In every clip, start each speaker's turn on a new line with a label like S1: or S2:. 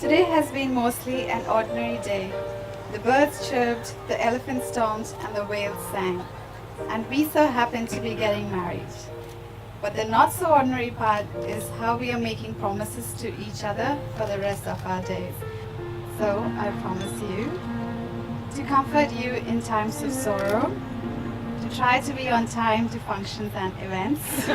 S1: Today has been mostly an ordinary day. The birds chirped, the elephants stomped, and the whales sang. And we so happen to be getting married. But the not so ordinary part is how we are making promises to each other for the rest of our days. So I promise you to comfort you in times of sorrow, to try to be on time to functions and events.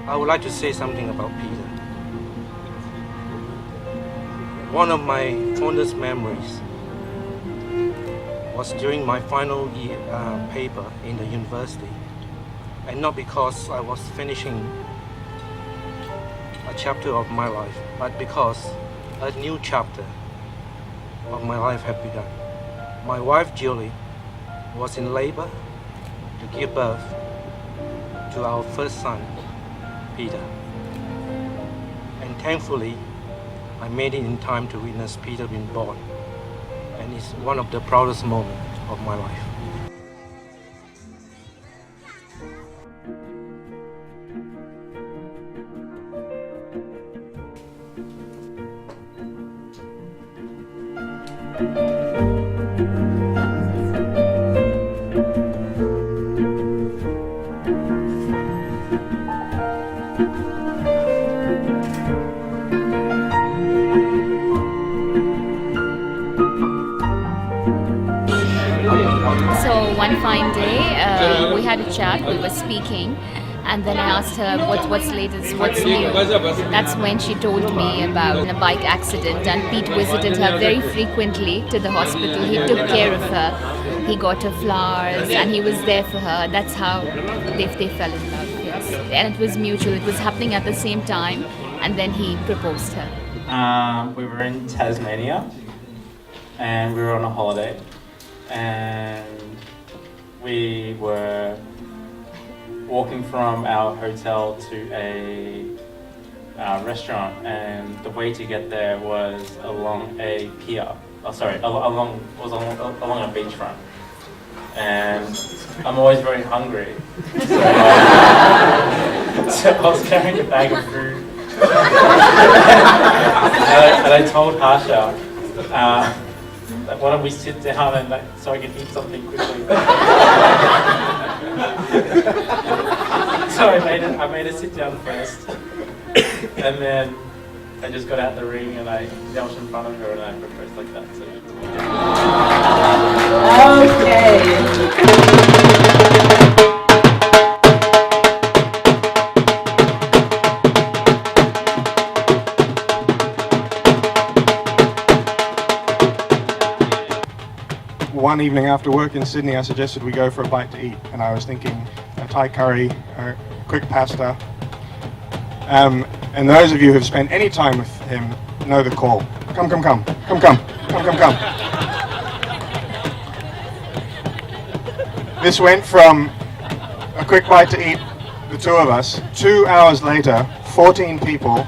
S2: I would like to say something about Peter. One of my fondest memories was during my final year paper in the university, and not because I was finishing a chapter of my life, but because a new chapter of my life had begun. My wife Julie was in labor to give birth to our first son, Peter. And thankfully, I made it in time to witness Peter being born. And it's one of the proudest moments of my life.
S3: So one fine day, we had a chat, we were speaking, and then I asked her what's latest, what's new. That's when she told me about a bike accident, and Pete visited her very frequently to the hospital. He took care of her, he got her flowers, and he was there for her. That's how they fell in love, yes. And it was mutual, it was happening at the same time, and then he proposed her.
S4: We were in Tasmania, and we were on a holiday, and we were walking from our hotel to a restaurant, and the way to get there was along a pier. Along a beachfront. And I'm always very hungry, so I was carrying a bag of food, and I told Harsha, why don't we sit down and so I can eat something quickly. So I made her sit down first, and then I just got out the ring and I knelt in front of her and I proposed like that. So.
S5: One evening after work in Sydney, I suggested we go for a bite to eat, and I was thinking a Thai curry, a quick pasta. And those of you who have spent any time with him know the call. Come. This went from a quick bite to eat, the two of us, 2 hours later, 14 people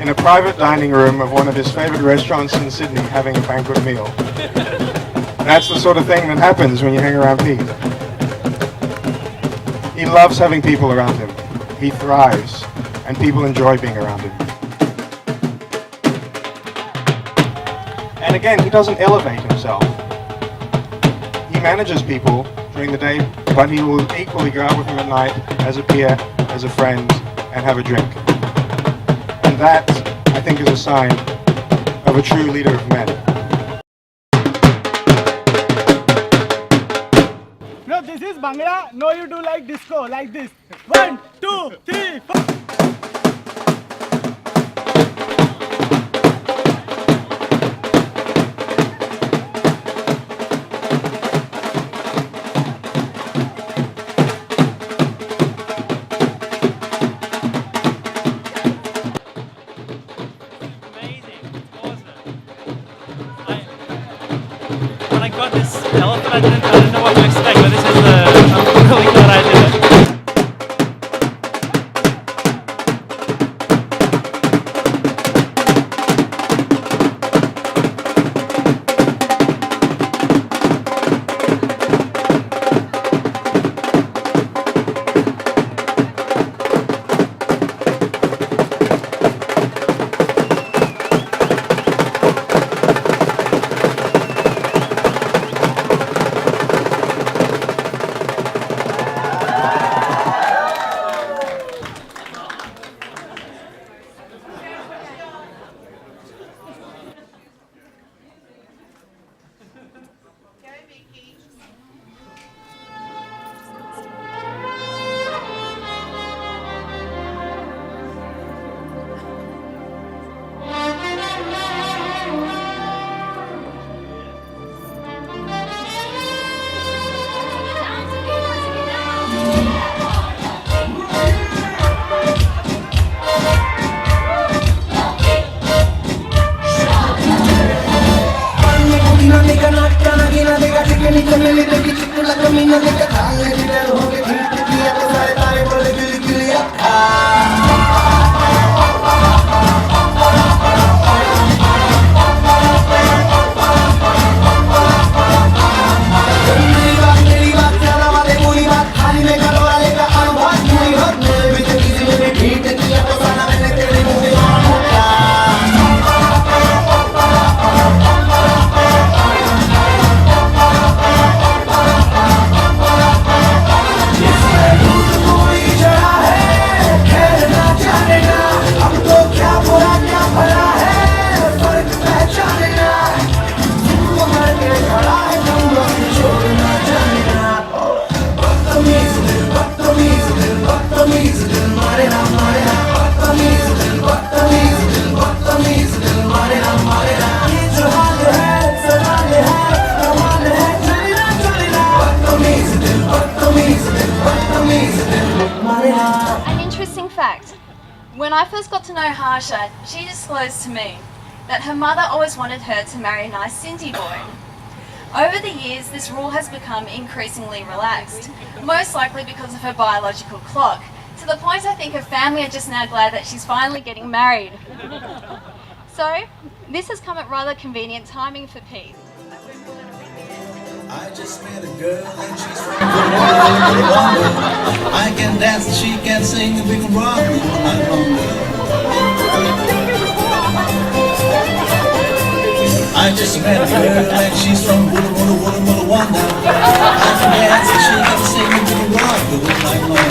S5: in a private dining room of one of his favorite restaurants in Sydney having a banquet meal. That's the sort of thing that happens when you hang around Pete. He loves having people around him. He thrives, and people enjoy being around him. And again, he doesn't elevate himself. He manages people during the day, but he will equally go out with them at night as a peer, as a friend, and have a drink. And that, I think, is a sign of a true leader of men.
S6: No, this is Bhangra. No, you do like disco, like this. 1, 2, 3, 4.
S4: When
S7: when I got this elephant, I didn't know what to expect, but this is I'm really glad I did it.
S8: An interesting fact. When I first got to know Harsha, she disclosed to me that her mother always wanted her to marry a nice Sindhi boy. Over the years, this rule has become increasingly relaxed, most likely because of her biological clock, to the point I think her family are just now glad that she's finally getting married. So, this has come at rather convenient timing for Pete.
S9: I just met a girl and she's from I can dance and she can sing and we can rock all night long. I just met a girl and she's from Wanda. I can dance and she can sing and we can rock all night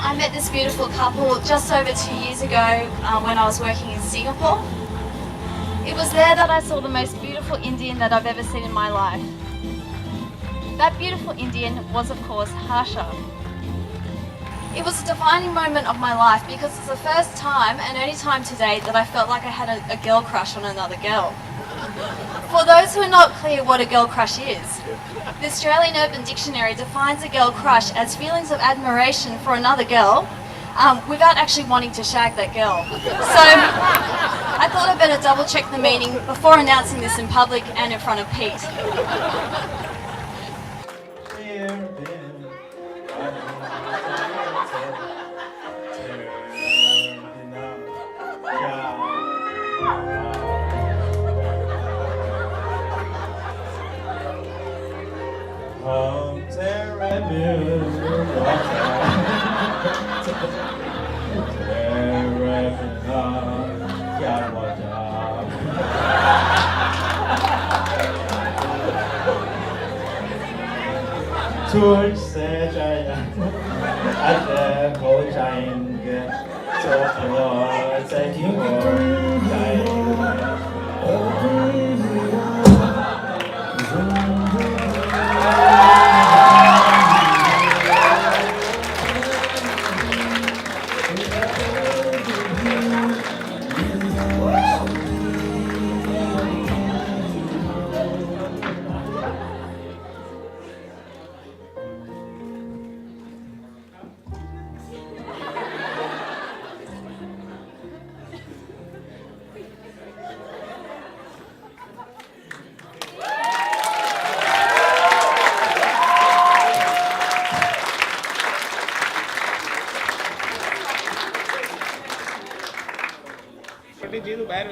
S8: I met this beautiful couple just over 2 years ago when I was working in Singapore. It was there that I saw the most beautiful Indian that I've ever seen in my life. That beautiful Indian was, of course, Harsha. It was a defining moment of my life because it's the first time and only time to date that I felt like I had a girl crush on another girl. For those who are not clear what a girl crush is, the Australian Urban Dictionary defines a girl crush as feelings of admiration for another girl without actually wanting to shag that girl. So I thought I'd better double check the meaning before announcing this in public and in front of Pete.
S4: तुझसे जाएगा अगर हो जाएंगे तो और सही हो जाएंगे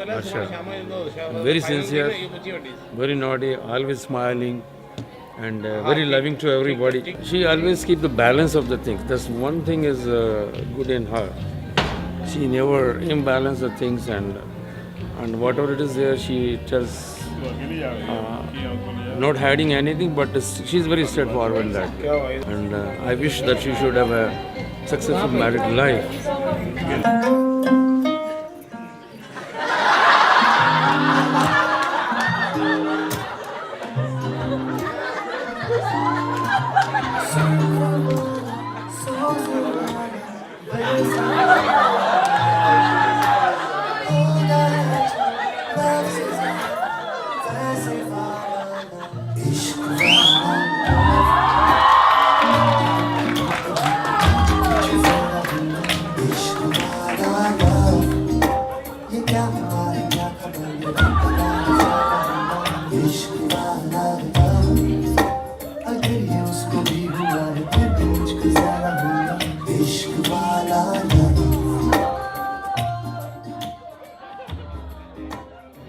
S10: Harsha. Very sincere, very naughty, always smiling, and very loving to everybody. She always keep the balance of the things. That's one thing is good in her. She never imbalance the things, and whatever it is there, she tells, not hiding anything, but she's very straightforward in that. And I wish that she should have a successful married life.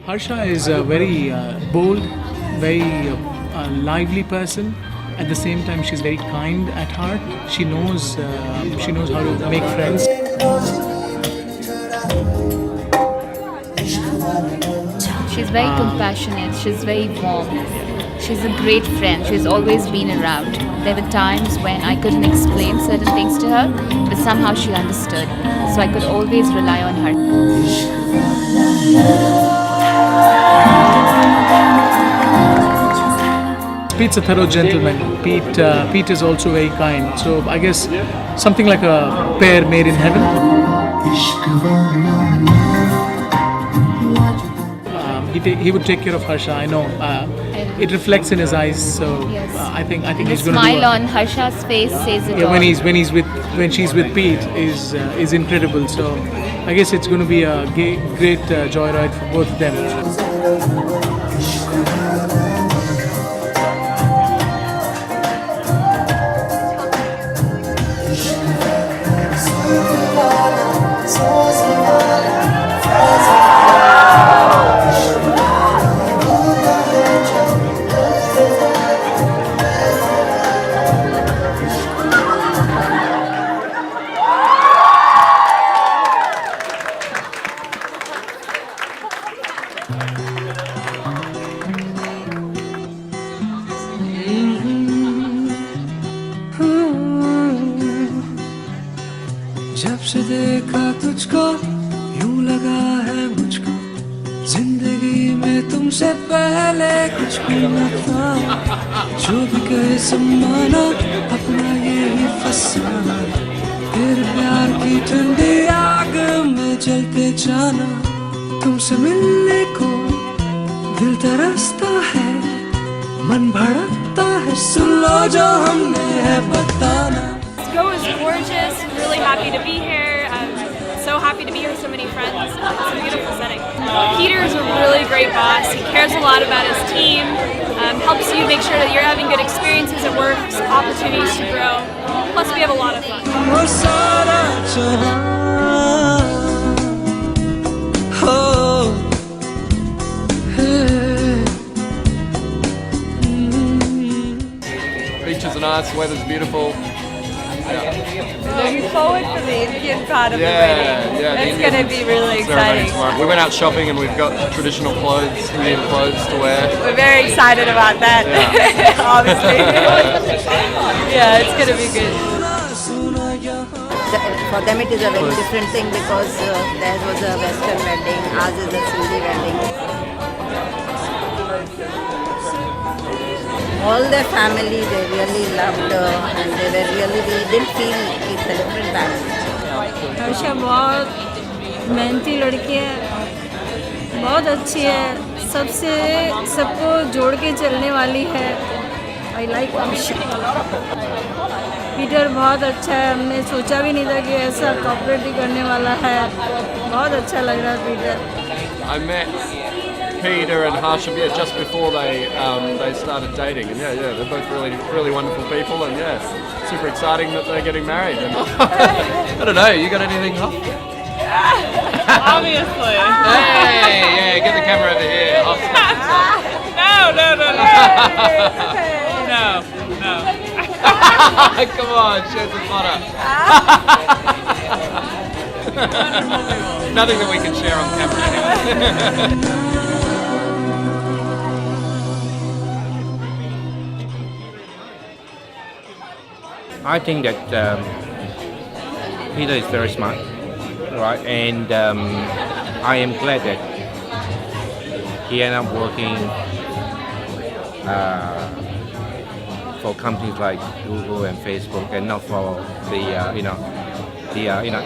S11: Harsha is a very bold, very lively person. At the same time, she's very kind at heart. She knows how to make friends.
S3: She's very compassionate. She's very warm. She's a great friend. She's always been around. There were times when I couldn't explain certain things to her, but somehow she understood. So I could always rely on her.
S11: Pete's a thorough gentleman. Pete is also very kind. So I guess something like a pair made in heaven. He would take care of Harsha. I know. It reflects in his eyes. So
S3: Yes.
S11: I think
S3: The
S11: he's going to
S3: smile on Harsha's face says it all.
S11: when she's with Pete is incredible. So I guess it's going to be a great joyride for both of them.
S12: जब से देखा तुझको यूं लगा है मुझको जिंदगी में तुमसे पहले कुछ भी न था जो भी कहे सम्माना अपना यही फसाना तेरे प्यार की ठंडी आग में जलते जाना तुमसे मिलने को दिल तरसता है मन भड़कता है सुन लो जो हमने है बताना
S13: Go is gorgeous. Really happy to be here. I'm so happy to be here with so many friends. It's a beautiful setting. Peter is a really great boss. He cares a lot about his team. Helps you make sure that you're having good experiences at work, opportunities to grow. Plus, we have a lot of fun.
S14: Beaches are nice. Weather's beautiful. Yeah. Looking forward for the Indian part of the wedding. It's going to be really exciting.
S15: We went out shopping and we've got traditional clothes, Indian clothes to wear.
S14: We're very excited about that, obviously. Yeah, it's going to be good.
S16: For them it is a very different thing because theirs was a Western wedding, ours is a Sindhi wedding. All their family, they really loved and they were really, we didn't feel it's a different family.
S17: Harsha बहुत मेहनती लड़की है, बहुत अच्छी है, सबको जोड़ के चलने वाली है. I like Harsha. पीटर बहुत अच्छा है, हमने सोचा भी नहीं था कि ऐसा कॉपरेट ही करने वाला है. बहुत अच्छा लग रहा है Peter.
S15: I met Peter and Harsha just before they started dating, and they're both really wonderful people, and super exciting that they're getting married. And I don't know, you got anything, Huff?
S14: Obviously.
S15: Hey, get the camera over here.
S14: No.
S15: Come on, show some fodder. Nothing that we can share on camera anyway.
S2: I think that Peter is very smart, right? And I am glad that he ended up working for companies like Google and Facebook, and not for the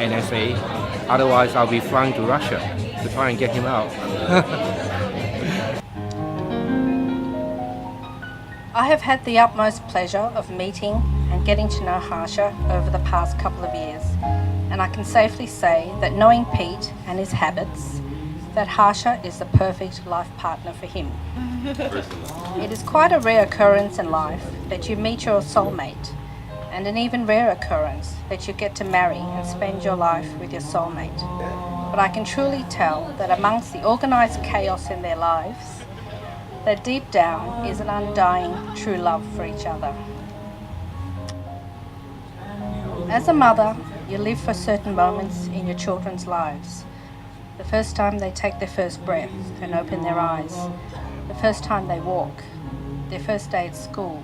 S2: NSA. Otherwise, I'll be flying to Russia to try and get him out.
S18: I have had the utmost pleasure of meeting and getting to know Harsha over the past couple of years, and I can safely say that knowing Pete and his habits, that Harsha is the perfect life partner for him. It is quite a rare occurrence in life that you meet your soulmate, and an even rare occurrence that you get to marry and spend your life with your soulmate. But I can truly tell that amongst the organised chaos in their lives, that deep down is an undying true love for each other. As a mother, you live for certain moments in your children's lives. The first time they take their first breath and open their eyes, the first time they walk, their first day at school,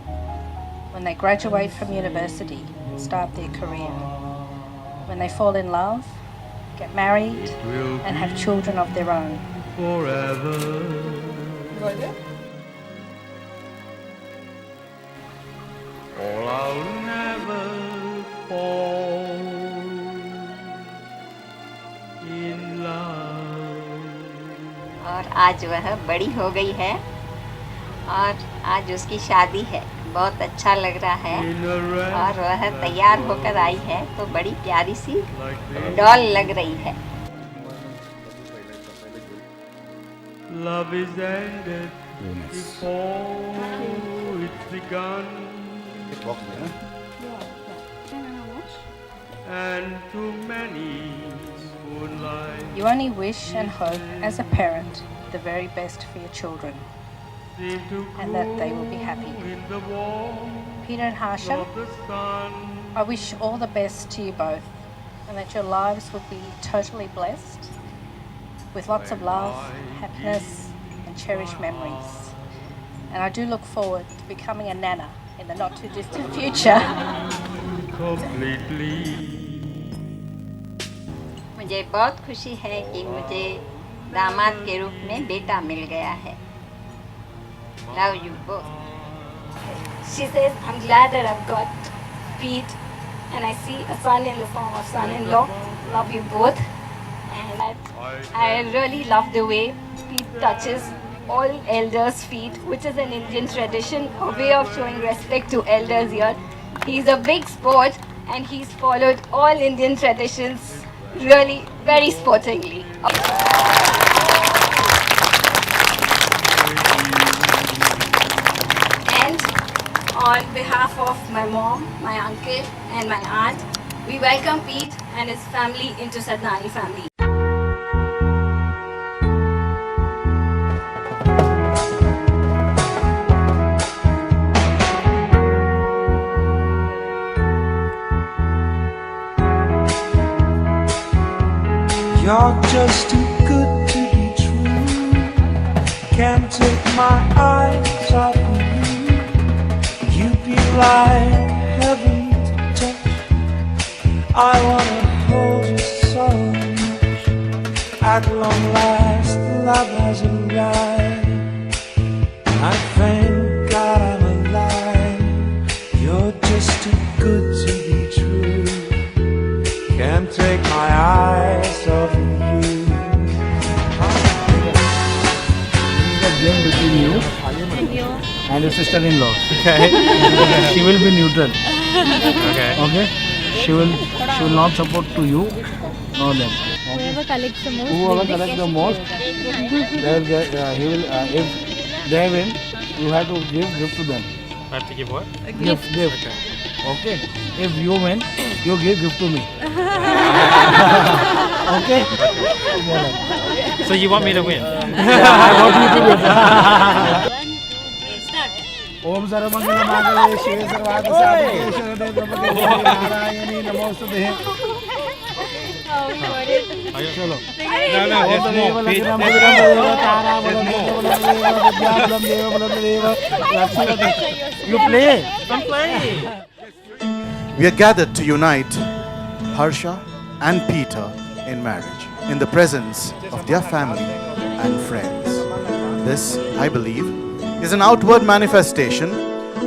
S18: when they graduate from university and start their career, when they fall in love, get married, and have children of their own.
S12: Forever. All I'll never fall in love.
S19: और आज वह बड़ी हो गई है और आज उसकी शादी है. बहुत अच्छा लग रहा है और वह तैयार होकर आई है तो बड़ी प्यारी सी डॉल लग रही है.
S12: Love is ended before it's begun. And too many moonlight.
S18: You only wish and hope as a parent the very best for your children, and that they will be happy. Peter and Harsha, I wish all the best to you both, and that your lives will be totally blessed with lots of love, happiness, and cherished memories. And I do look forward to becoming a nana in the not too distant future.
S19: मुझे बहुत खुशी है कि मुझे दामाद के रूप में बेटा मिल गया है. Love you both.
S8: She says, I'm glad that I've got Pete and I see a son in the form of son-in-law. Love you both. And I really love the way Pete touches all elders' feet, which is an Indian tradition, a way of showing respect to elders here. He's a big sport and he's followed all Indian traditions really very sportingly. And on behalf of my mom, my uncle and my aunt, we welcome Pete and his family into Sadhnani family.
S12: You're just too good to be true. Can't take my eyes off of you. You'd be like heaven to touch. I wanna hold you so much. At long last, love has arrived. I thank God I'm alive. You're just too good to be true. Can't take my eyes off of you.
S6: Between you and your sister-in-law. Okay. She will be neutral.
S7: Okay.
S6: Okay. She will not support to you nor them.
S3: Whoever collects the most.
S6: Whoever collects the most, they will get, he will. If they win, you have to give gift to them.
S7: I have to give what?
S6: Gift. Okay. If you win, you give gift to me. Okay.
S7: So you want me to win?
S6: I want you to win. Om Sarvamangala Mangale Shive Sarvada Sadhike Sharade Brahmade Narayani Namostute. Chalo. You play.
S7: I'm playing.
S20: We are gathered to unite Harsha and Peter in marriage in the presence of their family and friends. This, I believe, is an outward manifestation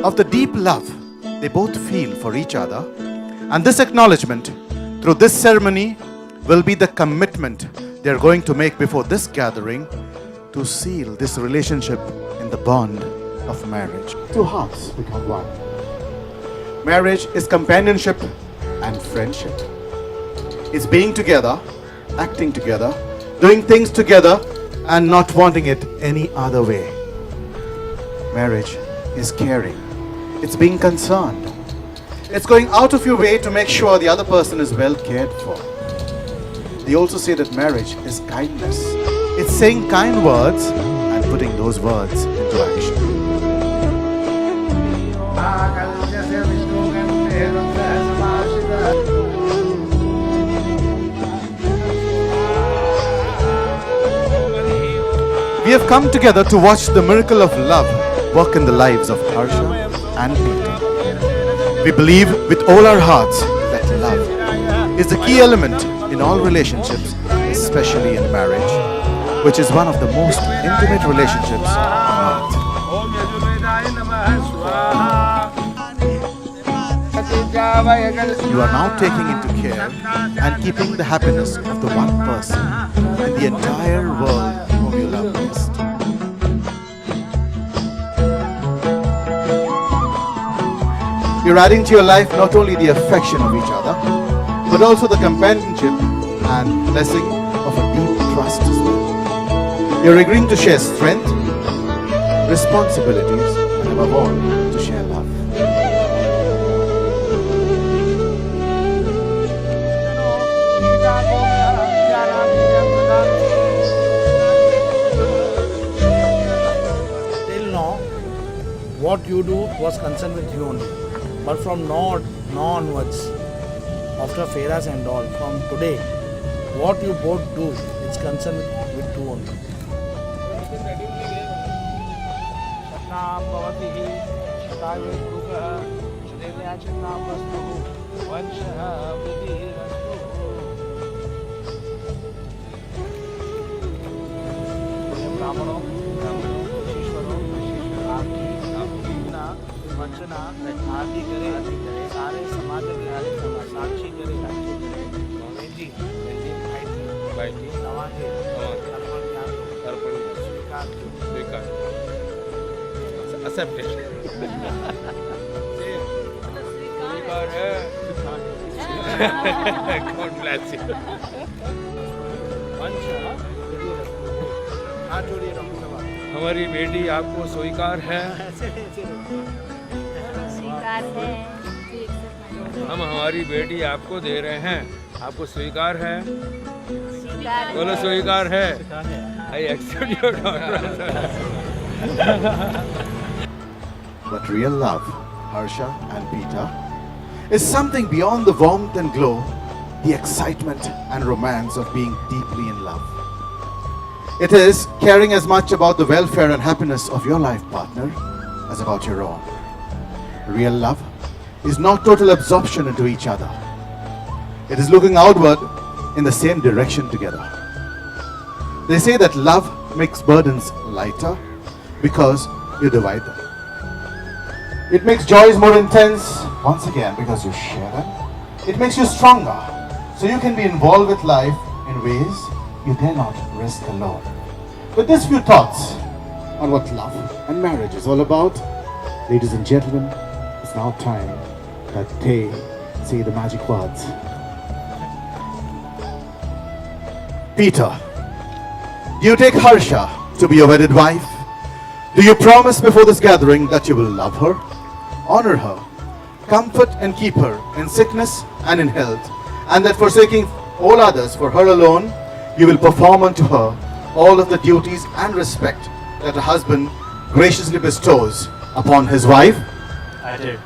S20: of the deep love they both feel for each other, and this acknowledgement through this ceremony will be the commitment they are going to make before this gathering to seal this relationship in the bond of marriage. Two hearts become one. Marriage is companionship and friendship. It's being together, acting together, doing things together, and not wanting it any other way. Marriage is caring. It's being concerned. It's going out of your way to make sure the other person is well cared for. They also say that marriage is kindness. It's saying kind words and putting those words into action. We have come together to watch the miracle of love work in the lives of Harsha and Peter. We believe with all our hearts that love is the key element in all relationships, especially in marriage, which is one of the most intimate relationships on earth. You are now taking into care and keeping the happiness of the one person in the entire world whom you love best. You're adding to your life not only the affection of each other, but also the companionship and blessing of a deep trust as well. You're agreeing to share strength, responsibilities, and above all, to share love.
S6: Till now, what you do was concerned with you only. But from now onwards, after fairas and all, from today, what you both do, it's concerned with two only. वचना आदि करे सारे समाज के साक्षी करे जी बाइटी नवाके अर्पण स्वीकार accepted स्वीकार है गॉड ब्लेस यू वंश हाथ जोड़िए डॉक्टर साहब हमारी बेटी आपको स्वीकार है हम हमारी बेटी आपको दे रहे हैं आपको स्वीकार है बोलो स्वीकार है I accept your daughter.
S20: But real love, Harsha and Peter, is something beyond the warmth and glow the excitement and romance of being deeply in love. It is caring as much about the welfare and happiness of your life partner as about your own. Real love is not total absorption into each other. It is looking outward in the same direction together. They say that love makes burdens lighter because you divide them. It makes joys more intense, once again, because you share them. It makes you stronger, so you can be involved with life in ways you dare not risk alone. With these few thoughts on what love and marriage is all about, ladies and gentlemen, it's now time that they say the magic words. Peter, do you take Harsha to be your wedded wife? Do you promise before this gathering that you will love her, honor her, comfort and keep her in sickness and in health, and that forsaking all others for her alone, you will perform unto her all of the duties and respect that a husband graciously bestows upon his wife?
S4: I do.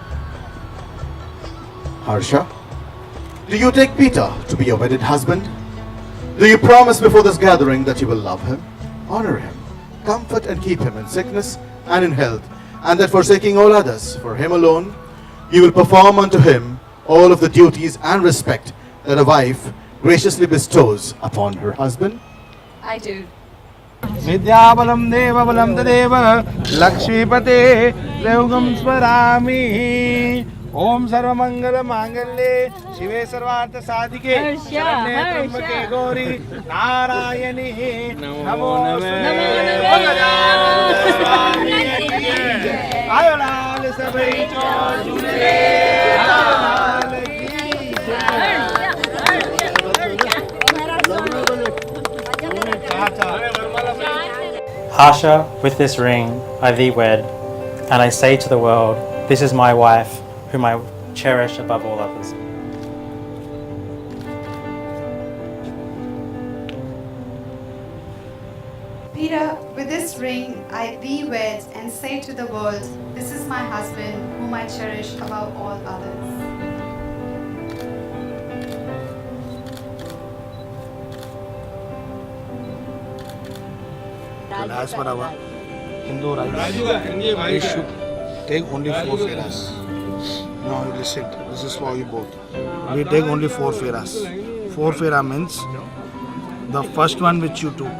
S20: Harsha, do you take Peter to be your wedded husband? Do you promise before this gathering that you will love him, honor him, comfort and keep him in sickness and in health, and that forsaking all others for him alone, you will perform unto him all of the duties and respect that a wife graciously bestows upon her husband?
S8: I do.
S6: विद्याबलं देवबलं तदेव लक्ष्मीपते देवगं स्मरामि ओम सर्वमंगलमांगल्ये शिवे सर्वार्थसाधिके शरण्ये त्र्यंबके गौरी नारायणी नमोस्तुते आयो लाल सबै चोजुले लाल की
S4: Harsha, with this ring, I thee wed, and I say to the world, this is my wife, whom I cherish above all others.
S1: Peter, with this ring I thee wed and say to the world, this is my husband, whom I cherish above all others.
S6: Well, as per our Hindu rites, we should take only 4 feras. Now you listen, this is for you both. We take only 4 feras. 4 fera means the first one which you took,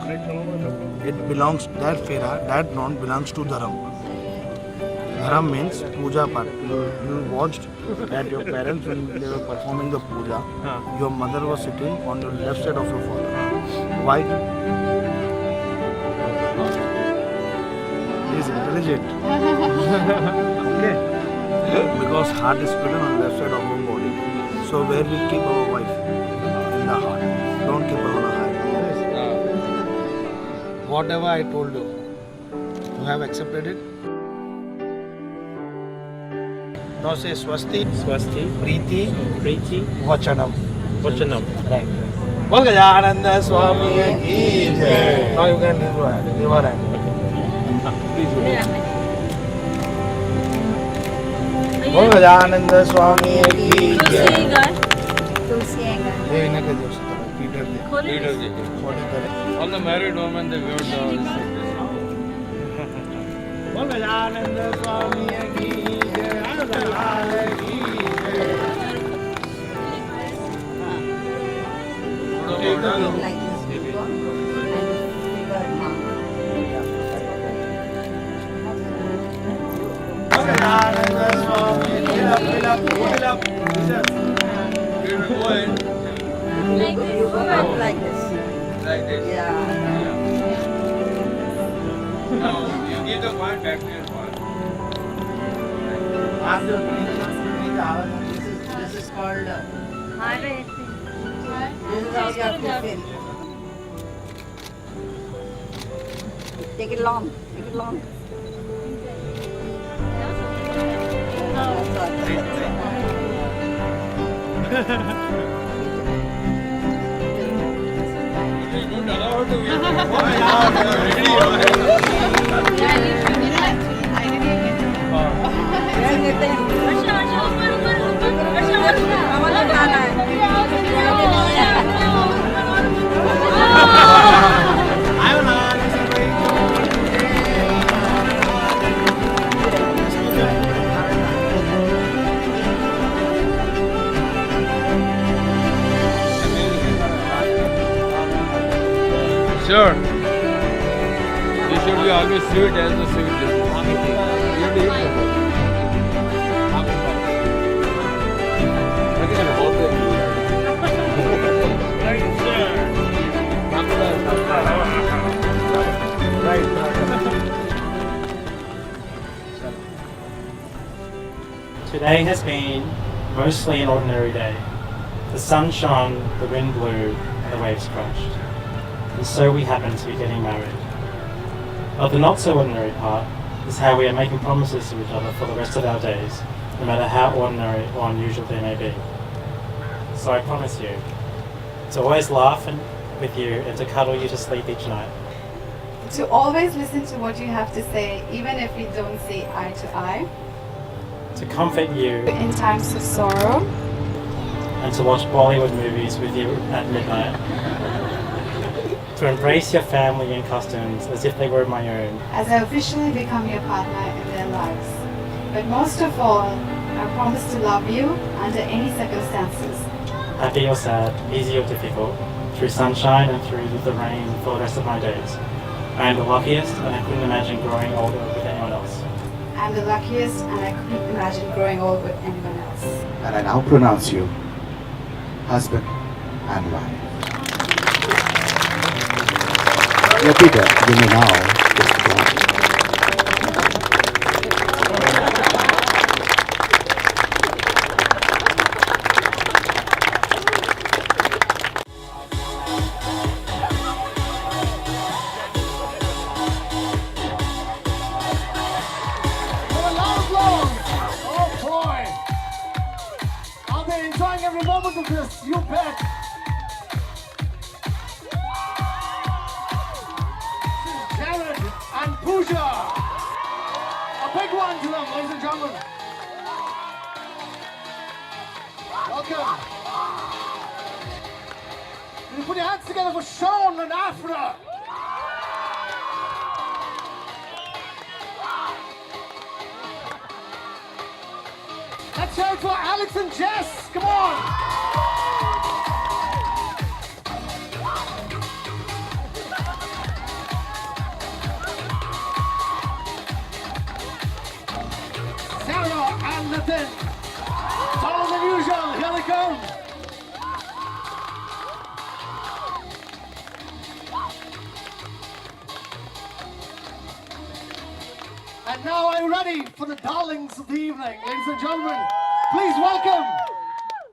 S6: it belongs, that fera, that non belongs to Dharam. Dharam means puja part. You watched that your parents, when they were performing the puja, your mother was sitting on the left side of your father. Why? He's intelligent. Okay. Because heart is written on the left side of our body. So where we keep our wife? In the heart. Don't keep her on the heart. Whatever I told you, you have accepted it? Now say Swasti, Preeti, Vachanam. Right. Bol Gajananda Swami ki jai. Now you can leave your hand. Please do it. Bol Gajananda Swami ki jai. Ye na kar dost. Peter ji.
S10: All the married women, they wear the
S6: Bol Gajananda Swami ki jai. Like this.
S10: Like this?
S6: Yeah.
S10: No, you give the one back to your father.
S6: This is called. This is how you have to feel.
S16: Take it long. Take it long.
S17: Harsha, ऊपर ऊपर ऊपर, Harsha,
S10: Sure. You should be always sweet as the sweet lady. You have to eat something.
S21: Today has been mostly an ordinary day. The sun shone, the wind blew, and the waves crashed. And so we happen to be getting married. But the not so ordinary part is how we are making promises to each other for the rest of our days, no matter how ordinary or unusual they may be. So I promise you to always laugh with you and to cuddle you to sleep each night.
S1: To always listen to what you have to say, even if we don't see eye to eye.
S21: To comfort you
S1: In times of sorrow.
S21: and to watch Bollywood movies with you at midnight. To embrace your family and customs as if they were my own.
S1: As I officially become your partner in their lives. But most of all, I promise to love you under any circumstances.
S21: Happy or sad, easy or difficult, through sunshine and through the rain for the rest of my days. I am the luckiest and I couldn't imagine growing older with anyone else.
S1: I'm the luckiest and I couldn't imagine growing old with anyone else.
S20: And I now pronounce you husband and wife. Yeah, Peter, you may now kiss the bride.
S9: Oh boy! Are they enjoying every moment of this? You bet! Jared and Pooja! A big one to them, ladies and gentlemen! Welcome! Can you put your hands together for Sean and Afra? Let's hear it for Alex and Jess. Come on. Sarah and Nathan. Taller than usual. Here they come. And now are you ready for the darlings of the evening, ladies and gentlemen? Please welcome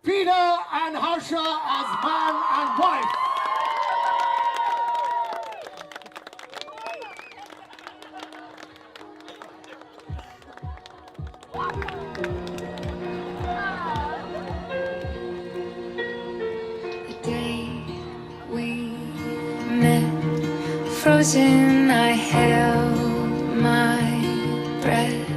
S9: Peter and Harsha as man and wife.
S12: The day we met, frozen, I held my breath.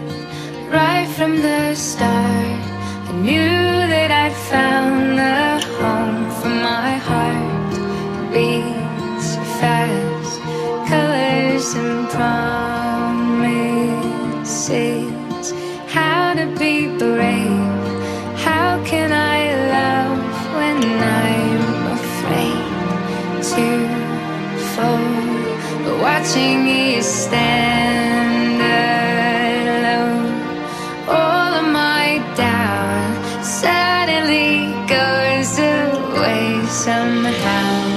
S12: Right from the start, I knew that I'd found the home for my heart. It beats fast, colors and promises. How to be brave, how can I love when I'm afraid to fall? But watching you stand alone, all of my doubt suddenly goes away somehow.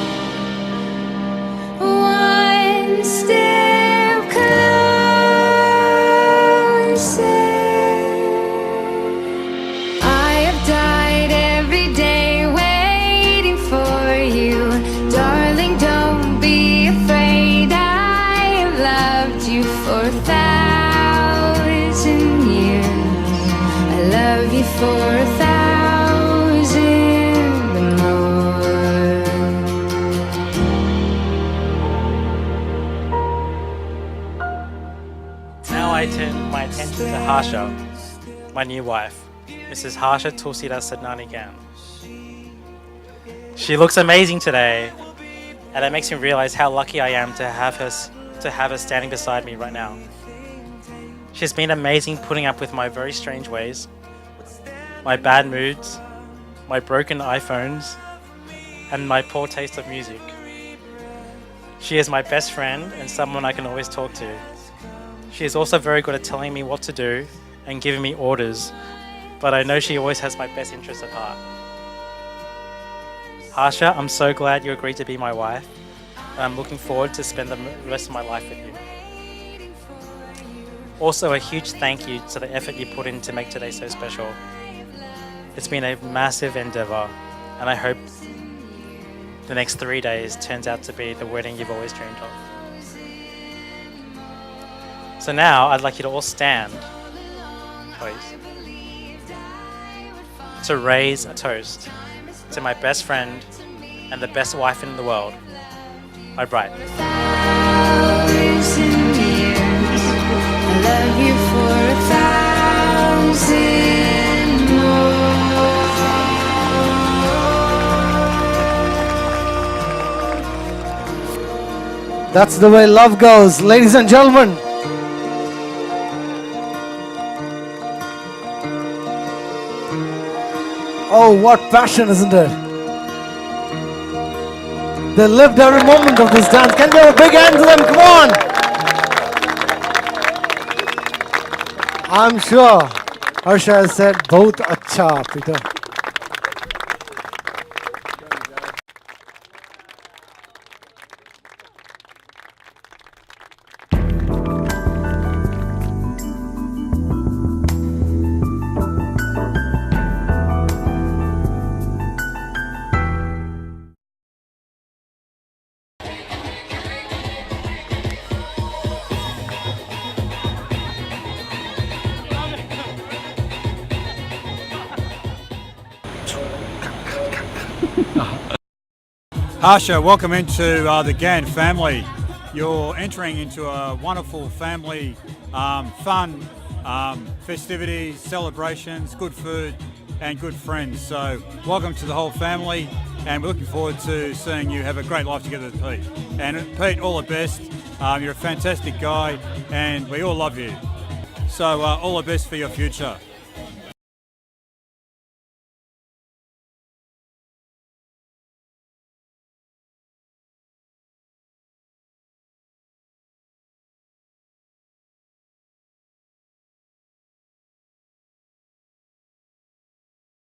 S12: One step closer. I have died every day waiting for you. Darling, don't be afraid. I have loved you for 1,000 years. I love you for 1,000 more.
S21: Now I turn my attention to Harsha, my new wife, Mrs. Harsha Sadhnani Gan. She looks amazing today, and it makes me realize how lucky I am to have her standing beside me right now. She's been amazing putting up with my very strange ways, my bad moods, my broken iPhones, and my poor taste of music. She is my best friend and someone I can always talk to. She is also very good at telling me what to do and giving me orders, but I know she always has my best interests at heart. Harsha, I'm so glad you agreed to be my wife, and I'm looking forward to spend the rest of my life with you. Also, a huge thank you to the effort you put in to make today so special. It's been a massive endeavour, and I hope the next 3 days turns out to be the wedding you've always dreamed of. So now, I'd like you to all stand, please, to raise a toast to my best friend and the best wife in the world, my bride.
S12: I love you for 1,000 more.
S9: That's the way love goes, ladies and gentlemen. Oh, what passion, isn't it? They lived every moment of this dance. Can we have a big hand to them? Come on! I'm sure Harsha has said, "Bahut acha, Peter."
S5: Harsha, welcome into the Gann family. You're entering into a wonderful family, fun, festivities, celebrations, good food and good friends. So welcome to the whole family, and we're looking forward to seeing you have a great life together with Pete. And Pete, all the best. You're a fantastic guy and we all love you. So all the best for your future.